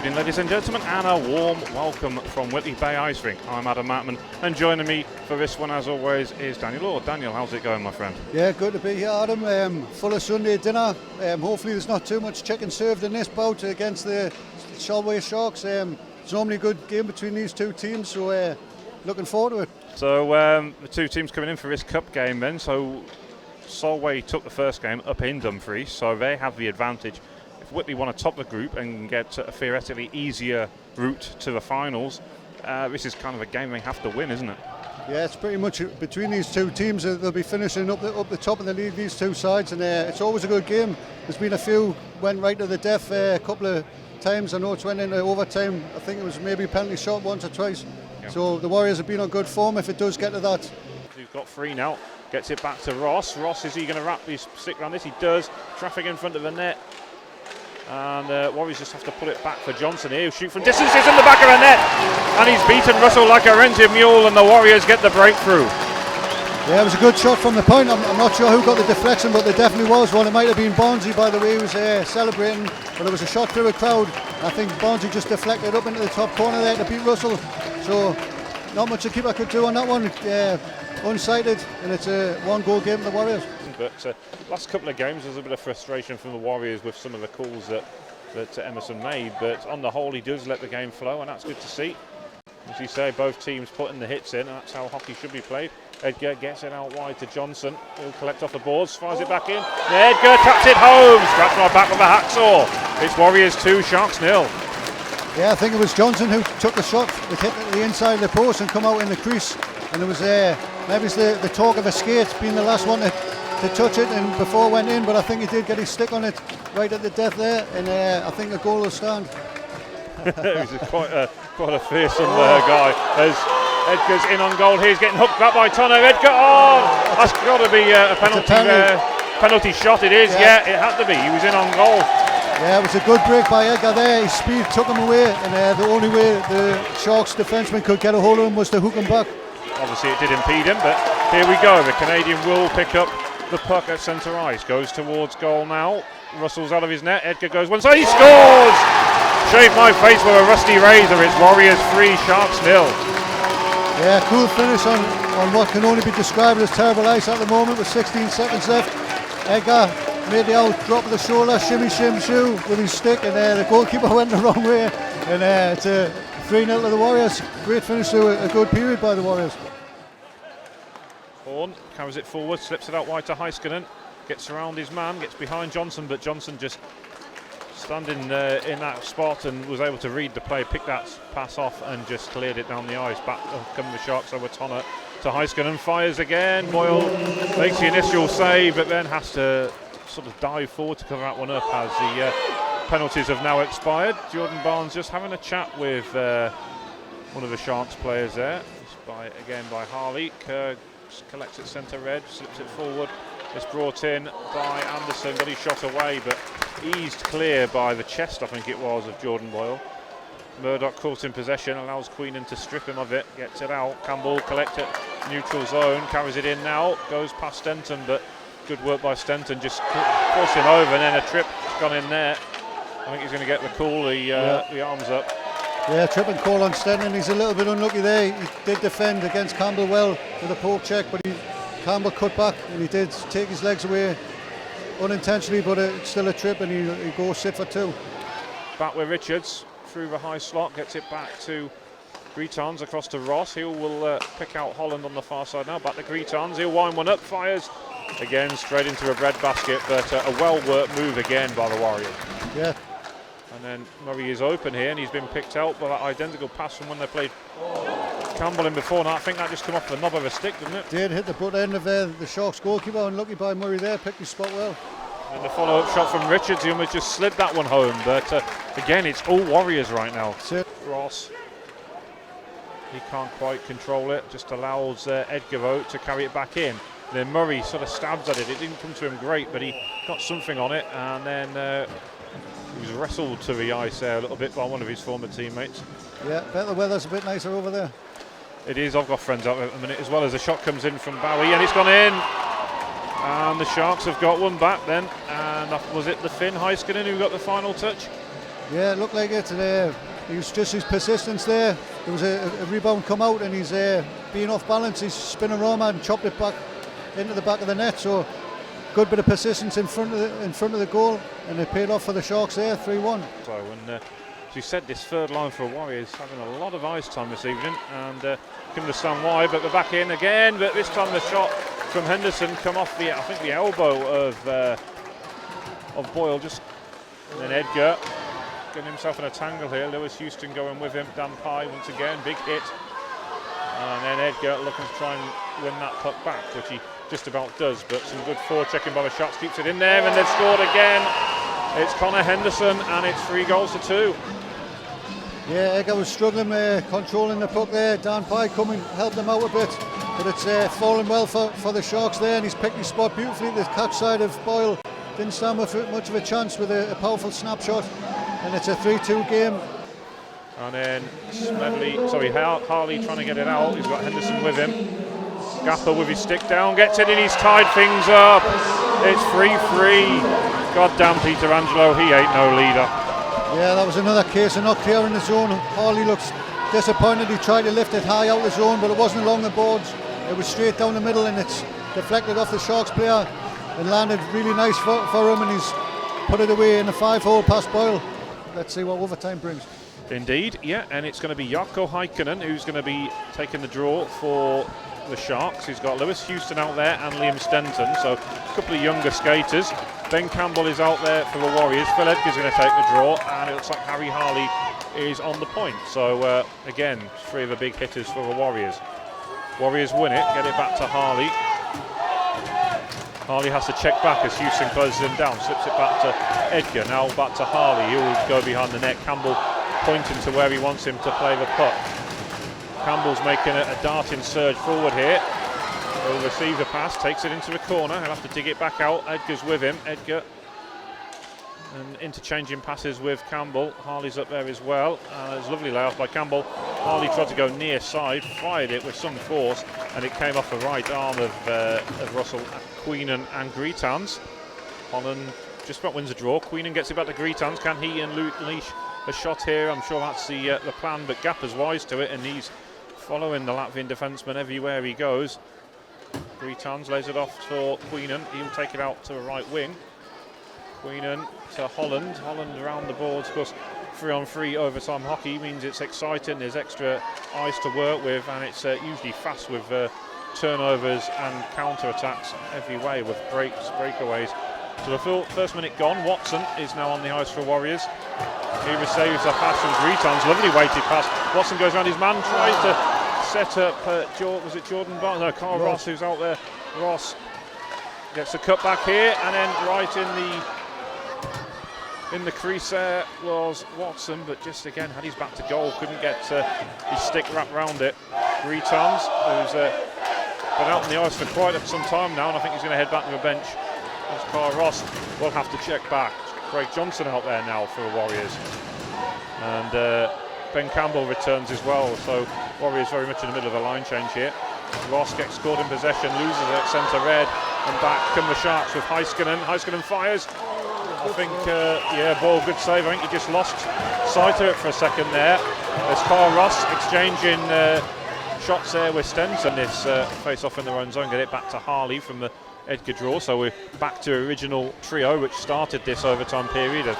evening, ladies and gentlemen, and a warm welcome from Whitley Bay Ice Rink. I'm Adam Matman, and joining me for this one, as always, is Daniel Lord. Daniel, how's it going, my friend? Yeah, good to be here, Adam. Full of Sunday dinner. Hopefully there's not too much chicken served in this bout against the Solway Sharks. It's normally a good game between these two teams, so looking forward to it. So the two teams coming in for this cup game then. So Solway took the first game up in Dumfries, so they have the advantage. If Whitley want to top the group and get a theoretically easier route to the finals, this is kind of a game they have to win, isn't it? Yeah, it's pretty much between these two teams. They'll be finishing up the top of the league, these two sides, and it's always a good game. There's been a few went right to the death a couple of times. I know it's went into overtime. I think it was maybe a penalty shot once or twice. Yeah. So the Warriors have been on good form if it does get to that. He's got three now. Gets it back to Ross. Ross, is he going to wrap his stick around this? He does. Traffic in front of the net. And Warriors just have to put it back for Johnson here. He'll shoot from distance. He's in the back of the net. And he's beaten Russell like a rented mule, and the Warriors get the breakthrough. Yeah, it was a good shot from the point. I'm not sure who got the deflection, but there definitely was one. It might have been Barnsley, by the way, who was celebrating. But it was a shot through a crowd. I think Barnsley just deflected up into the top corner there to beat Russell. So not much the keeper could do on that one. Unsighted, and it's a one-goal game for the Warriors. But last couple of games there's a bit of frustration from the Warriors with some of the calls that Emerson made, but on the whole he does let the game flow, and that's good to see. As you say, both teams putting the hits in, and that's how hockey should be played. Edgar gets it out wide to Johnson. He'll collect off the boards, fires it back in. Edgar taps it home, scratched my back with a hacksaw. It's Warriors 2, Sharks 0. Yeah, I think it was Johnson who took the shot. It hit the inside of the post and come out in the crease. And it was maybe it's the talk of a skate being the last one to touch it, and before it went in, but I think he did get his stick on it right at the death there, and I think the goal will stand. He's quite a fearsome guy. As Edgar's in on goal, he's getting hooked back by Tono. Edgar, that's got to be a penalty shot. It is, yeah, it had to be. He was in on goal. Yeah, it was a good break by Edgar there. His speed took him away, and the only way the Sharks defenseman could get a hold of him was to hook him back. Obviously it did impede him, but here we go. The Canadian will pick up the puck at centre ice. Goes towards goal now. Russell's out of his net. Edgar goes one side. He scores! Shave my face with a rusty razor. It's Warriors 3, Sharks 0. Yeah, cool finish on what can only be described as terrible ice at the moment with 16 seconds left. Edgar made the out drop of the shoulder, shimmy shim shoo with his stick, and the goalkeeper went the wrong way. And it's a 3-0 to the Warriors. Great finish to a good period by the Warriors. Horn carries it forward, slips it out wide to Heiskanen, gets around his man, gets behind Johnson, but Johnson just standing in that spot and was able to read the play, pick that pass off and just cleared it down the ice. Back come the Sharks over Tonner to Heiskanen, fires again. Boyle makes the initial save, but then has to sort of dive forward to cover that one up as the penalties have now expired. Jordan Barnes just having a chat with one of the Sharks players there. It's by Harley. Kerr collects it centre red, slips it forward. It's brought in by Anderson, got his shot away, but eased clear by the chest, I think it was, of Jordan Boyle. Murdoch caught in possession, allows Queenan to strip him of it, gets it out. Campbell collects it, neutral zone, carries it in now, goes past Stenton, but good work by Stenton, just forced him over, and then a trip gone in there. I think he's going to get the call, the arms up. Yeah, trip and call on Stenton. He's a little bit unlucky there. He did defend against Campbell well with a poke check, but Campbell cut back and he did take his legs away unintentionally, but it's still a trip, and he goes sit for 2. Back with Richards through the high slot, gets it back to Gretons across to Ross. He will pick out Holland on the far side now. Back to Gretons. He'll wind one up, fires again straight into a bread basket, but a well-worked move again by the Warriors. Yeah. And then Murray is open here, and he's been picked out by that identical pass from when they played Campbell in before. Now I think that just come off the knob of a stick, didn't it? Did hit the butt end of the Sharks goalkeeper, and lucky by Murray there, picked his spot well. And the follow-up shot from Richards, he almost just slid that one home, but again it's all Warriors right now. Ross, he can't quite control it, just allows Edgar to carry it back in. And then Murray sort of stabs at it. It didn't come to him great, but he got something on it, and then he was wrestled to the ice there a little bit by one of his former teammates. Yeah, bet the weather's a bit nicer over there. It is. I've got friends out there at the minute as well, as a shot comes in from Bowie, and it's gone in. And the Sharks have got one back then. And was it the Finn Heiskanen who got the final touch? Yeah, it looked like it. He was just his persistence there. There was a rebound come out and he's being off balance. He's spinning around and chopped it back into the back of the net. So good bit of persistence in front of the goal, and it paid off for the Sharks there, 3-1. So, and as you said, this third line for Warriors having a lot of ice time this evening, and can understand why. But we're back in again. But this time the shot from Henderson come off the, I think, the elbow of Boyle. And then Edgar getting himself in a tangle here. Lewis Houston going with him. Dan Pye once again, big hit. And then Edgar looking to try and win that puck back, which he just about does. But some good forechecking by the Sharks, keeps it in there, and they've scored again. It's Connor Henderson, and it's 3-2. Yeah, Edgar was struggling controlling the puck there. Dan Pye coming, helped him out a bit, but it's fallen well for the Sharks there, and he's picked his spot beautifully. The catch side of Boyle didn't stand with much of a chance with a powerful snapshot, and it's a 3-2 game. And then Harley trying to get it out. He's got Henderson with him. Gapper with his stick down, gets it in, he's tied things up. It's 3-3. God damn Peter Angelo, he ain't no leader. Yeah, that was another case of not clearing the zone. Harley looks disappointed. He tried to lift it high out the zone, but it wasn't along the boards. It was straight down the middle, and it's deflected off the Sharks player and landed really nice for him, and he's put it away in a 5-hole past Boyle. Let's see what overtime brings. Indeed, yeah, and it's going to be Jarkko Heikkinen who's going to be taking the draw for the Sharks. He's got Lewis Houston out there and Liam Stenton, so a couple of younger skaters. Ben Campbell is out there for the Warriors. Phil Edgar's going to take the draw, and it looks like Harry Harley is on the point. So again, three of the big hitters for the Warriors. Warriors win it, get it back to Harley. Harley has to check back as Houston closes him down, slips it back to Edgar, now back to Harley. He will go behind the net. Campbell pointing to where he wants him to play the puck. Campbell's making a darting surge forward here. He'll receive the pass, takes it into the corner. He'll have to dig it back out. Edgar's with him. Edgar and interchanging passes with Campbell. Harley's up there as well. There's a lovely layoff by Campbell. Harley tried to go near side, fired it with some force, and it came off the right arm of Russell Queenan and Greetans. Holland just about wins the draw. Queenan gets it back to Greetans. Can he unleash a shot here? I'm sure that's the plan, but Gapper's wise to it, and he's following the Latvian defenseman everywhere he goes. Greetans lays it off for Queenan. He'll take it out to the right wing. Queenan to Holland. Holland around the boards. Of course, 3-on-3 overtime hockey means it's exciting. There's extra ice to work with, and it's usually fast with turnovers and counter-attacks every way with breakaways. So the first minute gone. Watson is now on the ice for Warriors. He receives a pass from Greetans. Lovely weighted pass. Watson goes around his man, tries to set up, was it Jordan Barnes? No, Carl Ross who's out there. Ross gets a cut back here, and then right in the crease there was Watson, but just again had his back to goal, couldn't get his stick wrapped around it. Greetans, who's been out on the ice for quite some time now, and I think he's going to head back to the bench. As Carl Ross will have to check back. Craig Johnson out there now for the Warriors, and Ben Campbell returns as well, so Warriors very much in the middle of a line change here. Ross gets scored in possession, loses it at centre red, and back come the Sharks with Heiskanen. Heiskanen fires. I think, Boyle, good save. I think he just lost sight of it for a second there. There's Carl Ross exchanging shots there with Stenson. This face off in their own zone, get it back to Harley from the Edgar draw. So we're back to original trio which started this overtime period of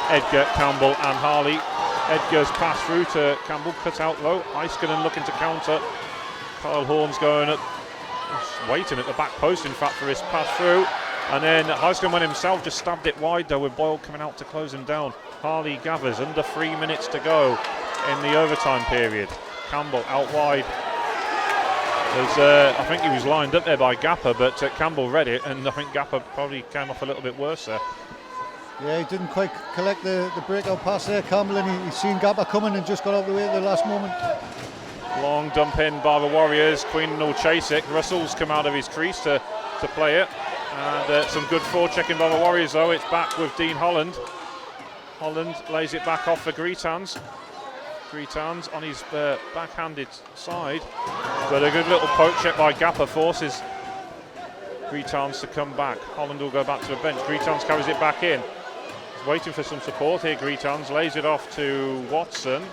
Edgar, Campbell and Harley. Edgar's pass through to Campbell, cut out low. Heiskanen looking to counter. Kyle Horn's going up, waiting at the back post in fact for his pass through. And then Heiskanen went himself, just stabbed it wide though with Boyle coming out to close him down. Harley gathers under 3 minutes to go in the overtime period. Campbell out wide. I think he was lined up there by Gapper, but Campbell read it, and I think Gapper probably came off a little bit worse there. Yeah, he didn't quite collect the breakout pass there, Campbell, and he's seen Gapper coming and just got out of the way at the last moment. Long dump in by the Warriors. Queenan will chase it. Russell's come out of his crease to play it. And some good forechecking by the Warriors though. It's back with Dean Holland. Holland lays it back off for Greetans. Greetans on his backhanded side. But a good little poke check by Gapper forces Greetans to come back. Holland will go back to the bench. Greetans carries it back in. waiting for some support here. Greetons lays it off to Watson.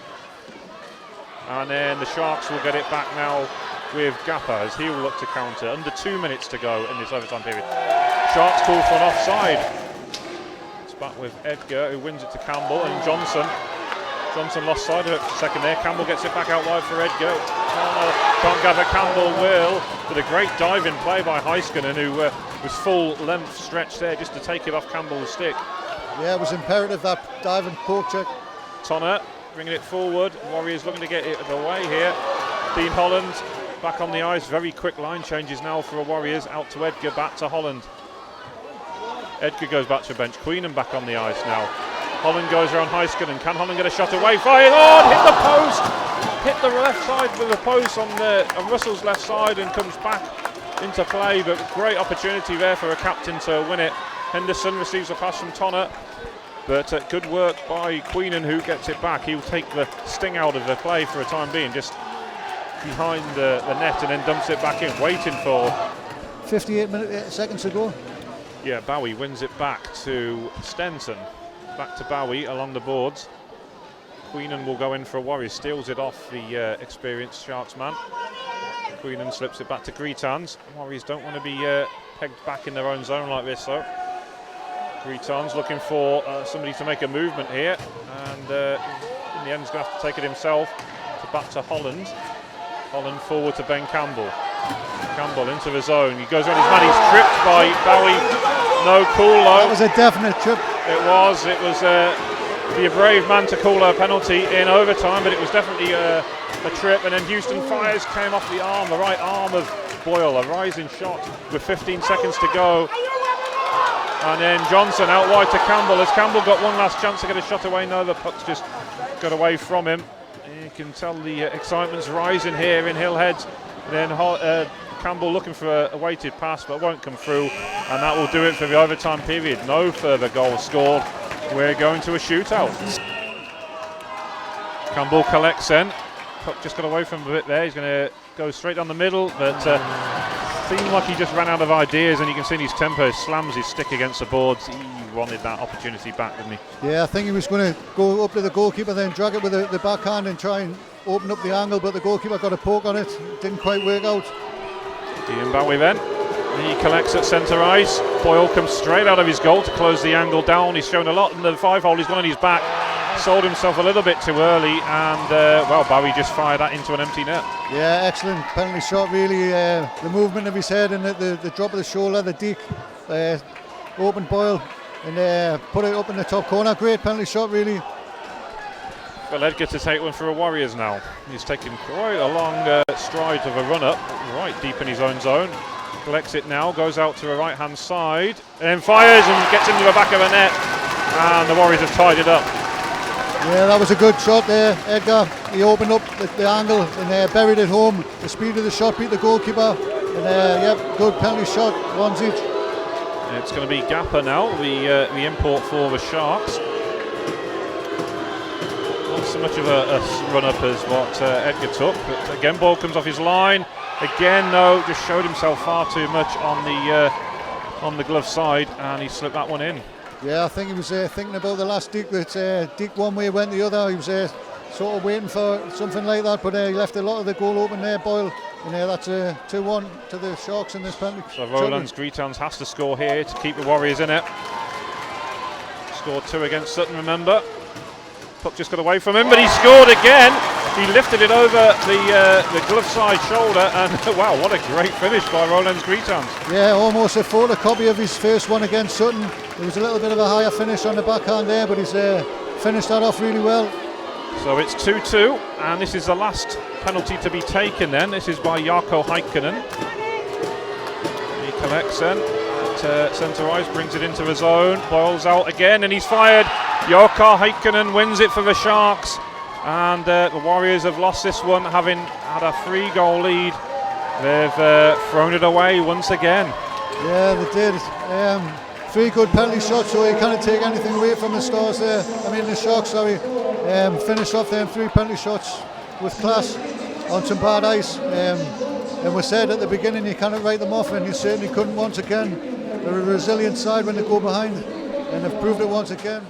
And then the Sharks will get it back now with Gapper as he will look to counter. Under 2 minutes to go in this overtime period. Sharks call for an offside. It's back with Edgar, who wins it to Campbell, and Johnson. Johnson lost sight of it for a second there. Campbell gets it back out wide for Edgar. Can't gather. Campbell will. With a great diving play by Heiskanen, who was full length stretch there just to take it off Campbell's stick. Yeah, it was imperative, that diving poke check. Tonner bringing it forward. Warriors looking to get it away here. Dean Holland back on the ice. Very quick line changes now for the Warriors. Out to Edgar, back to Holland. Edgar goes back to the bench. Queenan back on the ice now. Holland goes around Heiskanen. Can Holland get a shot away? Fired! Oh, hit the post! Hit the left side with the post on Russell's left side and comes back into play. But great opportunity there for a captain to win it. Henderson receives a pass from Tonner. But good work by Queenan, who gets it back. He'll take the sting out of the play for a time being, just behind the net, and then dumps it back in, waiting for 58 seconds to go. Yeah, Bowie wins it back to Stenson. Back to Bowie along the boards. Queenan will go in for a Warriors, steals it off the experienced Sharks man. Queenan slips it back to Greetons. Warriors don't want to be pegged back in their own zone like this though. Greetons looking for somebody to make a movement here, and in the end he's going to have to take it himself. Back to Holland. Holland forward to Ben Campbell. Campbell into the zone. He goes around his man. He's tripped by Bowie. No call though. That was a definite trip. It was be a brave man to call a penalty in overtime, but it was definitely a trip. And then Houston fires, came off the arm, the right arm of Boyle. A rising shot with 15 seconds to go. And then Johnson out wide to Campbell. Has Campbell got one last chance to get a shot away? No, the puck's just got away from him. You can tell the excitement's rising here in Hillhead. Then Campbell looking for a weighted pass, but won't come through, and that will do it for the overtime period. No further goals scored. We're going to a shootout. Campbell collects then. Puck just got away from him a bit there. He's going to go straight down the middle, but seemed like he just ran out of ideas, and you can see in his tempo slams his stick against the boards. He wanted that opportunity back, didn't he? Yeah, I think he was going to go up to the goalkeeper, then drag it with the backhand and try and open up the angle, but the goalkeeper got a poke on it. Didn't quite work out. Ian Bowie then. He collects at centre ice. Boyle comes straight out of his goal to close the angle down. He's shown a lot in the 5-hole. He's gone on his back. Sold himself a little bit too early, and Bowie just fired that into an empty net. Yeah, excellent penalty shot really. The movement of his head and the drop of the shoulder, the deke, opened Boyle and put it up in the top corner. Great penalty shot really. Well, Edgar to take one for the Warriors now. He's taken quite a long stride of a run-up, right deep in his own zone. Collects it now, goes out to the right-hand side, and then fires and gets into the back of the net, and the Warriors have tied it up. Yeah, that was a good shot there, Edgar. He opened up the angle and buried it home. The speed of the shot beat the goalkeeper, and good penalty shot, ones each. It's going to be Gapper now, the import for the Sharks. Not so much of a run-up as what Edgar took, but again, ball comes off his line. Again, no, just showed himself far too much on the glove side, and he slipped that one in. Yeah, I think he was thinking about the last deke, that deke one way went the other. He was sort of waiting for something like that, but he left a lot of the goal open there, Boyle. And that's a 2-1 to the Sharks in this penalty. So Roland's Greetons has to score here to keep the Warriors in it. Scored 2 against Sutton, remember. Puck just got away from him, but he scored again. He lifted it over the glove side shoulder, and wow, what a great finish by Roland's Greetons. Yeah, almost a photocopy of his first one against Sutton. There was a little bit of a higher finish on the backhand there, but he's finished that off really well. So it's 2-2, and this is the last penalty to be taken then. This is by Jarkko Heiskanen. He collects then at centre ice, brings it into the zone, Boyle's out again, and he's fired. Jarkko Heiskanen wins it for the Sharks, and the Warriors have lost this one, having had a 3-goal lead. They've thrown it away once again. Yeah, they did. 3 good penalty shots, so you can't take anything away from the Stars there. The Sharks, sorry. Finished off them 3 penalty shots with class on some bad ice. And we said at the beginning you cannot write them off, and you certainly couldn't once again. They're a resilient side when they go behind, and they've proved it once again.